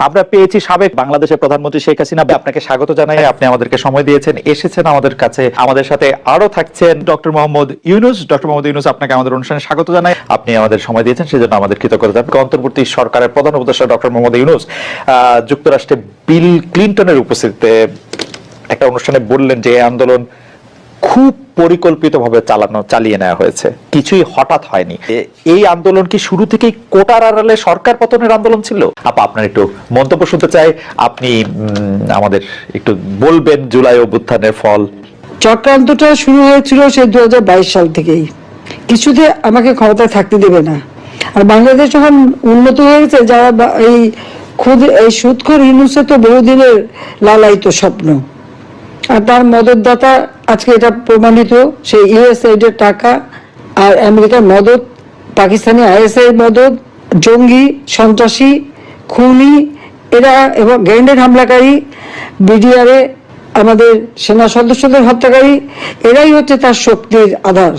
আমরা পেয়েছি সাবেক বাংলাদেশের প্রধানমন্ত্রী শেখ হাসিনা। আপনাকে স্বাগত জানাই, আপনি আমাদেরকে সময় দিয়েছেন, এসেছেন আমাদের কাছে। আমাদের সাথে আরো থাকছেন ডক্টর মোহাম্মদ ইউনূস। ডক্টর মোহাম্মদ ইউনূস, আপনাকে আমাদের অনুষ্ঠানে স্বাগত জানাই। আপনি আমাদের সময় দিয়েছেন, সেজন্য আমাদের কৃতজ্ঞতা। অন্তর্বর্তী সরকারের প্রধান উপদেষ্টা ডক্টর মোহাম্মদ ইউনূস যুক্তরাষ্ট্রে বিল ক্লিনটনের উপস্থিতিতে একটা অনুষ্ঠানে বললেন যে এই আন্দোলন খুব পরিকল্পিতভাবে চালিয়ে নেওয়া হয়েছে, কিছুই হঠাৎ হয়নি। এই আন্দোলন কি শুরু থেকেই কোটার আড়ালে সরকার পতনের আন্দোলন ছিল? আপনার একটু মন্তব্য শুনতে চাই। আপনি আমাদের একটু বলবেন জুলাই অভ্যুত্থানের ফল। চক্রান্তটা শুরু হয়েছিল সে 2022 সাল থেকেই। কিছুতে আমাকে ক্ষমতায় থাকতে দেবে না। আর বাংলাদেশ যখন উন্নত হয়েছে, যারা এই সুদখোর ইউনূসের তো বহুদিনের লালায়িত স্বপ্ন, আর তার মদতদাতা আজকে এটা প্রমাণিত। সেই ইউএসএইড এর টাকা আর আমেরিকার মদত, পাকিস্তানি আইএসআই মদত, জঙ্গি, সন্ত্রাসী, খুনি এরা এবং গ্রেনেড হামলাকারী, বিডিআরে আমাদের সেনা সদস্যদের হত্যাকারী, এরাই হচ্ছে তার শক্তির আধার।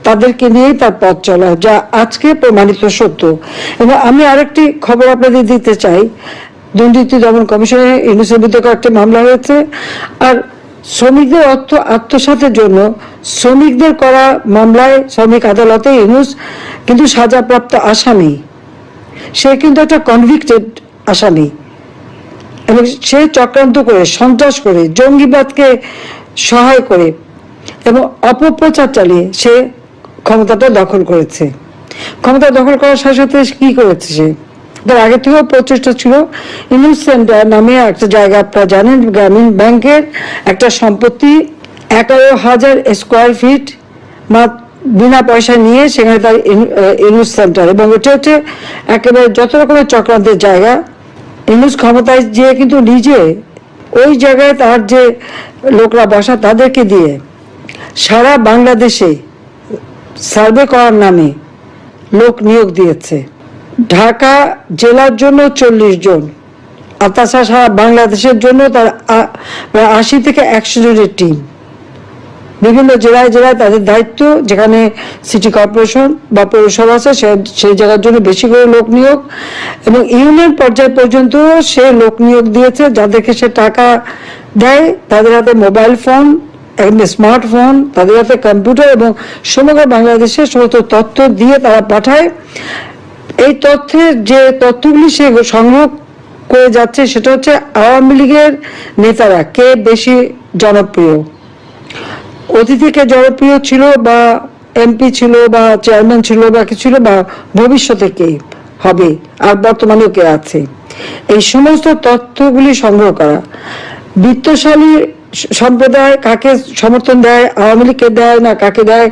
তাদেরকে নিয়েই তার পথ চলা, যা আজকে প্রমাণিত সত্য। এবং আমি আরেকটি খবর আপনাদের দিতে চাই। দুর্নীতি দমন কমিশনে ইউনূসের বিরুদ্ধে কয়েকটি মামলা হয়েছে। আর শ্রমিকদের অর্থ আত্মসাতের জন্য শ্রমিকদের করা মামলায় শ্রমিক আদালতে ইউনূস কিন্তু সাজাপ্রাপ্ত আসামি। সে কিন্তু একটা কনভিক্টেড আসামি, এবং সে চক্রান্ত করে, সন্ত্রাস করে, জঙ্গিবাদকে সহায় করে এবং অপপ্রচার চালিয়ে সে ক্ষমতাটা দখল করেছে। ক্ষমতা দখল করার সাথে সাথে কি করেছে? সে তার আগে থেকেও প্রচেষ্টা ছিল। ইউনূস সেন্টার নামে একটা জায়গা, আপনারা জানেন, গ্রামীণ ব্যাংকের একটা সম্পত্তি 11,000 স্কোয়ার ফিট বিনা পয়সা নিয়ে সেখানে তার ইউনূস সেন্টার, এবং এটা হচ্ছে একেবারে যত রকমের চক্রান্তের জায়গা। ইউনূস ক্ষমতায় যেয়ে কিন্তু নিজে ওই জায়গায় তার যে লোকরা বসা তাদেরকে দিয়ে সারা বাংলাদেশে সার্ভে করার নামে লোক নিয়োগ দিয়েছে। ঢাকা জেলার জন্য 40 জন, আর তাছাড়া সারা বাংলাদেশের জন্য তার 80 থেকে 100 জনের টিম। বিভিন্ন জেলায় জেলায় তাদের দায়িত্ব, যেখানে সিটি কর্পোরেশন বা পৌরসভা আছে সেই জায়গার জন্য বেশি করে লোক নিয়োগ, এবং ইউনিয়ন পর্যায় পর্যন্ত সে লোক নিয়োগ দিয়েছে। যাদেরকে সে টাকা দেয় তাদের হাতে মোবাইল ফোন, স্মার্টফোন, তাদের হাতে কম্পিউটার, এবং সমগ্র বাংলাদেশের সমস্ত তথ্য দিয়ে তারা পাঠায়। এই তথ্যের যে তথ্যগুলি সে সংগ্রহ করে যাচ্ছে, সেটা হচ্ছে আওয়ামী লীগের নেতারা কে বেশি জনপ্রিয়, অতীতে থেকে জনপ্রিয় ছিল, বা এমপি ছিল, বা চেয়ারম্যান ছিল, বা কি ছিল, বা ভবিষ্যতে কে হবে, আর বর্তমানেও কে আছে। এই সমস্ত তথ্যগুলি সংগ্রহ করা, বিত্তশালী সম্প্রদায় কাকে সমর্থন দেয়, আওয়ামী লীগকে দেয় না কাকে দেয়,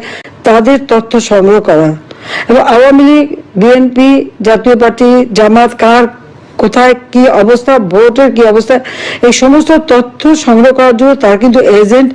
তাদের তথ্য সংগ্রহ করা, এবং আওয়ামী লীগ, বিএনপি, জাতীয় পার্টি, জামাত কার কোথায় কি অবস্থা, ভোটের কি অবস্থা, এই সমস্ত তথ্য সংগ্রহ করার জন্য তার কিন্তু এজেন্ট